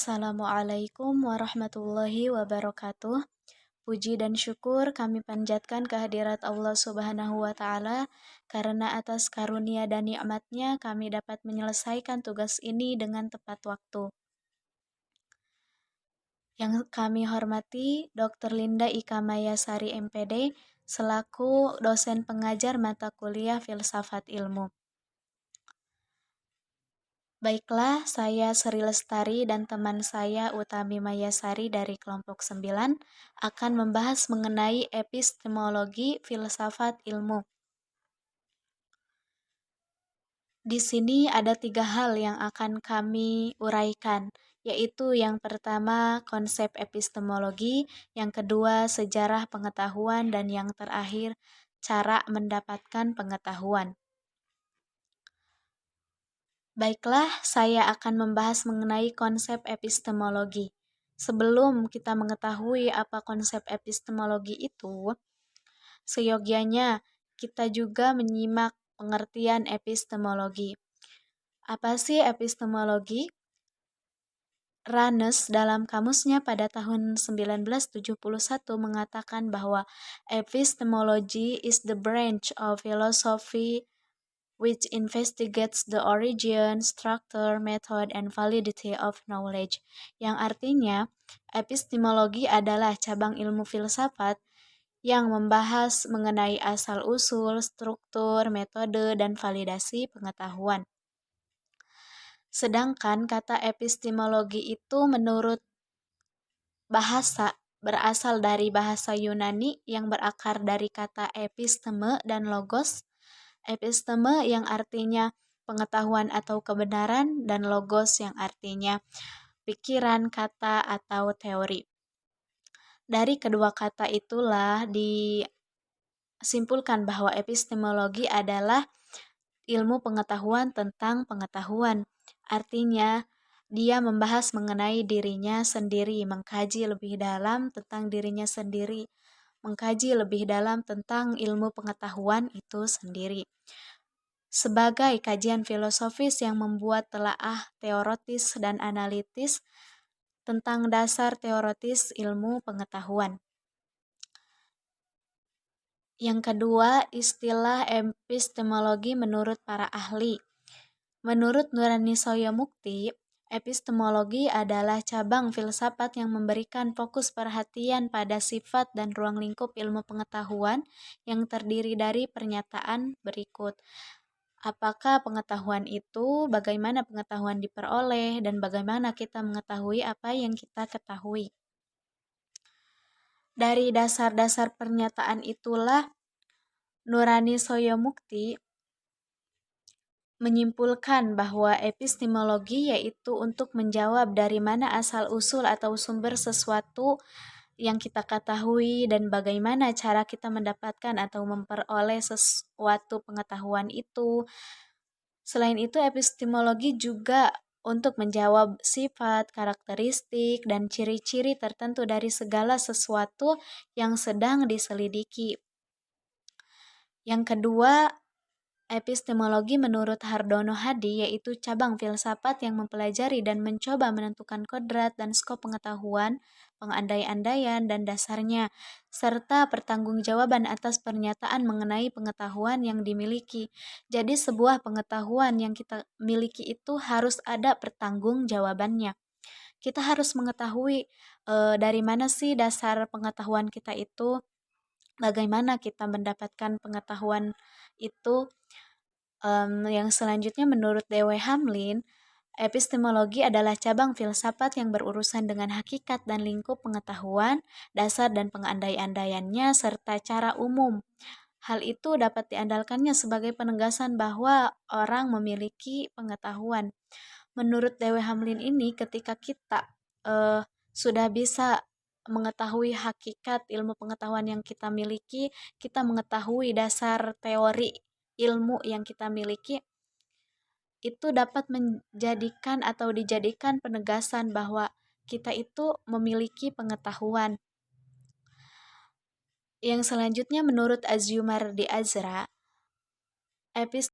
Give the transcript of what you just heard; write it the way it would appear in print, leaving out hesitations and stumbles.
Assalamualaikum warahmatullahi wabarakatuh. Puji dan syukur kami panjatkan kehadirat Allah Subhanahu wa Ta'ala, karena atas karunia dan nikmat-Nya kami dapat menyelesaikan tugas ini dengan tepat waktu. Yang kami hormati Dr. Linda Ika Mayasari MPD selaku dosen pengajar mata kuliah Filsafat Ilmu. Baiklah, saya Sri Lestari dan teman saya Utami Mayasari dari kelompok 9 akan membahas mengenai epistemologi filsafat ilmu. Di sini ada 3 hal yang akan kami uraikan, yaitu yang pertama konsep epistemologi, yang kedua sejarah pengetahuan, dan yang terakhir cara mendapatkan pengetahuan. Baiklah, saya akan membahas mengenai konsep epistemologi. Sebelum kita mengetahui apa konsep epistemologi itu, seyogianya kita juga menyimak pengertian epistemologi. Apa sih epistemologi? Ranes dalam kamusnya pada tahun 1971 mengatakan bahwa epistemology is the branch of philosophy which investigates the origin, structure, method, and validity of knowledge. Yang artinya, epistemologi adalah cabang ilmu filsafat yang membahas mengenai asal-usul, struktur, metode, dan validasi pengetahuan. Sedangkan kata epistemologi itu menurut bahasa berasal dari bahasa Yunani yang berakar dari kata episteme dan logos. Episteme yang artinya pengetahuan atau kebenaran, dan logos yang artinya pikiran, kata, atau teori. Dari kedua kata itulah disimpulkan bahwa epistemologi adalah ilmu pengetahuan tentang pengetahuan. Artinya, dia membahas mengenai dirinya sendiri, mengkaji lebih dalam tentang dirinya sendiri, mengkaji lebih dalam tentang ilmu pengetahuan itu sendiri. Sebagai kajian filosofis yang membuat telaah teoritis dan analitis tentang dasar teoritis ilmu pengetahuan. Yang kedua, istilah epistemologi menurut para ahli. Menurut Nurani Soyomukti, epistemologi adalah cabang filsafat yang memberikan fokus perhatian pada sifat dan ruang lingkup ilmu pengetahuan yang terdiri dari pernyataan berikut. Apakah pengetahuan itu, bagaimana pengetahuan diperoleh, dan bagaimana kita mengetahui apa yang kita ketahui. Dari dasar-dasar pernyataan itulah Nurani Soyomukti menyimpulkan bahwa epistemologi yaitu untuk menjawab dari mana asal-usul atau sumber sesuatu yang kita ketahui dan bagaimana cara kita mendapatkan atau memperoleh sesuatu pengetahuan itu. Selain itu, epistemologi juga untuk menjawab sifat, karakteristik, dan ciri-ciri tertentu dari segala sesuatu yang sedang diselidiki. Yang kedua, epistemologi menurut Hardono Hadi yaitu cabang filsafat yang mempelajari dan mencoba menentukan kodrat dan skop pengetahuan, pengandai-andaian, dan dasarnya, serta pertanggungjawaban atas pernyataan mengenai pengetahuan yang dimiliki. Jadi sebuah pengetahuan yang kita miliki itu harus ada pertanggungjawabannya. Kita harus mengetahui dari mana sih dasar pengetahuan kita itu, bagaimana kita mendapatkan pengetahuan itu. Yang selanjutnya menurut D.W. Hamlin, epistemologi adalah cabang filsafat yang berurusan dengan hakikat dan lingkup pengetahuan, dasar dan pengandai-andaiannya, serta cara umum. Hal itu dapat diandalkannya sebagai penegasan bahwa orang memiliki pengetahuan. Menurut D.W. Hamlin ini, ketika kita sudah bisa mengetahui hakikat ilmu pengetahuan yang kita miliki, kita mengetahui dasar teori ilmu yang kita miliki, itu dapat menjadikan atau dijadikan penegasan bahwa kita itu memiliki pengetahuan. Yang selanjutnya menurut Azyumardi Azra,